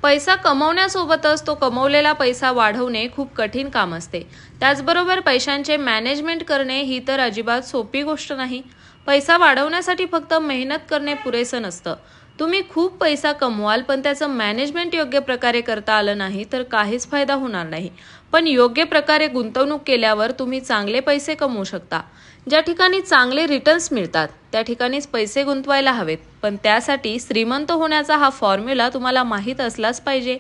पैसा कमवण्यासोबतच तो कमवलेला पैसा वाढवणे खूप कठीण काम असते। त्याचबरोबर पैशांचे मॅनेजमेंट करणे ही तर अजिबात सोपी गोष्ट नाही। पैसा वाढवण्यासाठी फक्त मेहनत करणे पुरेसे नसतं। तुम्ही खूप पैसा कमवाल पण त्याचं मॅनेजमेंट योग्य प्रकारे करता आलं नाही तर काहीच फायदा होणार नाही। पण योग्य प्रकारे गुंतवणूक केल्यावर तुम्ही चांगले पैसे कमवू शकता। ज्या ठिकाणी चांगले रिटर्न्स मिळतात त्या ठिकाणीच पैसे गुंतवायला हवेत, पण त्यासाठी श्रीमंत होण्याचा हा फॉर्म्युला तुम्हाला माहीत असलाच पाहिजे,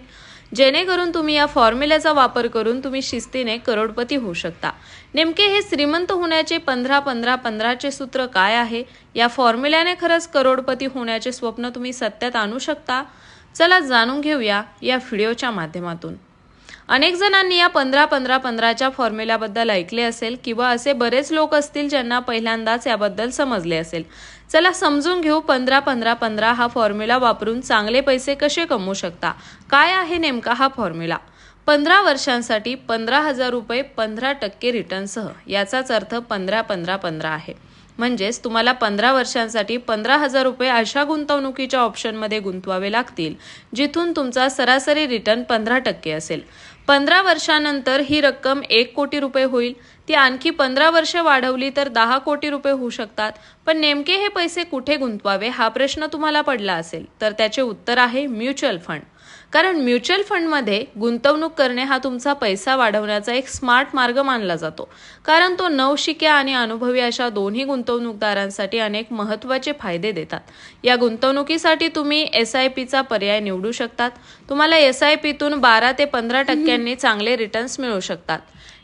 जेणेकरून तुम्ही या फॉर्म्युल्याचा वापर करून तुम्ही शिस्तीने करोडपती होऊ शकता। नेमके हे श्रीमंत होण्याचे 15-15-15 चे सूत्र काय आहे? या फॉर्म्युल्याने खरंच करोडपती होण्याचे स्वप्न तुम्ही सत्यात आणू शकता? चला जाणून घेऊया या व्हिडिओच्या माध्यमातून। अनेक जणांनी या 15-15-15 च्या फॉर्म्युल्याबद्दल ऐकले असेल किंवा असे बरेच लोक असतील ज्यांना पहिल्यांदाच याबद्दल समजले असेल। चला समजून घेऊ 15-15-15 हा फॉर्म्युला वापरून चांगले पैसे कसे कमवू शकता। काय आहे नेमका हा फॉर्म्युला? 15 वर्षांसाठी 15,000 रुपये 15% रिटर्नसह, याचाच अर्थ 15-15-15 आहे। म्हणजेच तुम्हाला 15 वर्षांसाठी 15,000 रुपये अशा गुंतवणुकीच्या ऑप्शनमध्ये गुंतवावे लागतील जिथून तुमचा सरासरी रिटर्न 15% असेल। 15 वर्षांनंतर ही रक्कम 1 कोटी रुपये होईल। ती आणखी 15 वर्ष वाढवली तर 10 कोटी रुपये होऊ शकतात। पण नेमके हे पैसे कुठे गुंतवावे हा प्रश्न तुम्हाला पडला असेल, तर त्याचे उत्तर आहे म्युच्युअल फंड। कारण म्युच्युअल फंडमध्ये गुंतवणूक करणे हा तुमचा पैसा वाढवण्याचा एक स्मार्ट मार्ग मानला जातो, कारण तो नवशिक्या आणि अनुभवी अशा दोन्ही गुंतवणूकदारांसाठी अनेक महत्त्वाचे फायदे देतात। या गुंतवणुकीसाठी तुम्ही SIPचा पर्याय निवडू शकतात। तुम्हाला SIPतून 12 ते 15% चांगले रिटर्न्स मिळू शकतात।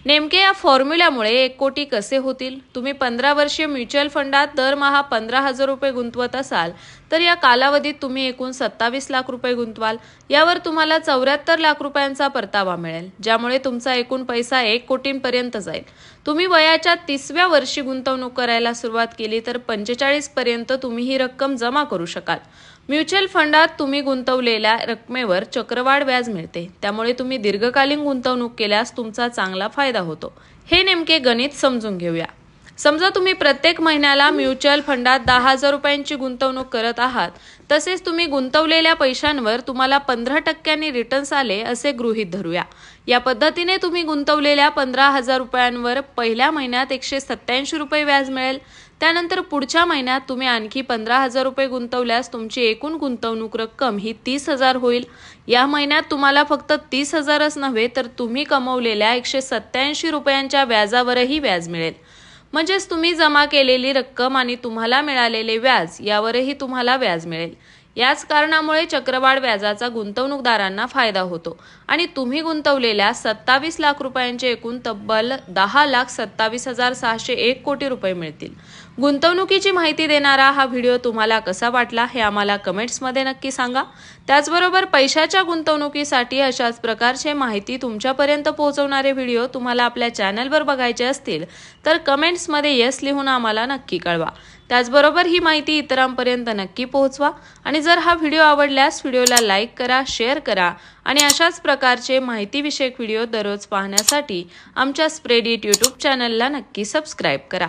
नेमके या फॉर्म्युल्यामुळे 1 कोटी कसे होतील? तुम्ही 15 वर्षीय म्युच्युअल फंडात दरमहा 15,000 रुपये गुंतवत असाल तर या कालावधीत तुम्ही एकूण 27 लाख रुपये गुंतवाल। यावर तुम्हाला 74 लाख रुपयांचा परतावा मिळेल, ज्यामुळे तुमचा एकूण पैसा 1 कोटींपर्यंत जाईल। तुम्ही वयाच्या 30व्या वर्षी गुंतवणूक करायला सुरुवात केली तर 45 पर्यंत तुम्ही ही रक्कम जमा करू शकाल। म्युच्युअल फंडात तुम्ही गुंतवलेल्या रकमेवर चक्रवाढ व्याज मिळते, त्यामुळे तुम्ही दीर्घकालीन गुंतवणूक केल्यास तुमचा चांगला फायदा होतो। हे नेमके गणित समजून घेऊया। समजा तुम्ही प्रत्येक महिन्याला म्युच्युअल फंडात 10,000 रुपयांची गुंतवणूक करत आहात, तसेच तुम्ही गुंतवलेल्या पैशांवर तुम्हाला 15% रिटर्न्स आले असे गृहीत धरूया। या पद्धतीने तुम्ही गुंतवलेल्या 15,000 रुपयांवर पहिल्या महिन्यात 187 रुपये व्याज मिळेल। त्यानंतर पुढच्या महिन्यात तुम्ही आणखी 15,000 रुपये गुंतवल्यास तुमची एकूण गुंतवणूक रक्कम ही 30,000 होईल। या महिन्यात तुम्हाला फक्त 30,000च नव्हे तर तुम्ही कमवलेल्या 187 रुपयांच्या व्याजावरही व्याज मिळेल। म्हणजेच तुम्ही जमा केलेली रक्कम आणि तुम्हाला मिळालेले व्याज यावरही तुम्हाला व्याज मिळेल। याच कारणामुळे चक्रवाढ व्याजाचा गुंतवणूकदारांना फायदा होतो आणि तुम्ही गुंतवलेल्या 27 लाख रुपयांचे एकूण तब्बल 10,27,601 कोटी रुपये मिळतील। गुंतवणुकीची माहिती देणारा हा व्हिडिओ तुम्हाला कसा वाटला हे आम्हाला कमेंट्समध्ये नक्की सांगा। त्याचबरोबर पैशाच्या गुंतवणुकीसाठी अशाच प्रकारचे माहिती तुमच्यापर्यंत पोहोचवणारे व्हिडिओ तुम्हाला आपल्या चॅनलवर बघायचे असतील तर कमेंट्समध्ये येस लिहून आम्हाला नक्की कळवा। त्याचबरोबर ही माहिती इतरांपर्यंत नक्की पोहोचवा आणि जर हा व्हिडिओ आवडल्यास व्हिडिओला लाईक करा, शेअर करा आणि अशाच प्रकारचे माहितीविषयक व्हिडिओ दररोज पाहण्यासाठी आमच्या स्प्रेड इट यूट्यूब चॅनलला नक्की सबस्क्राईब करा।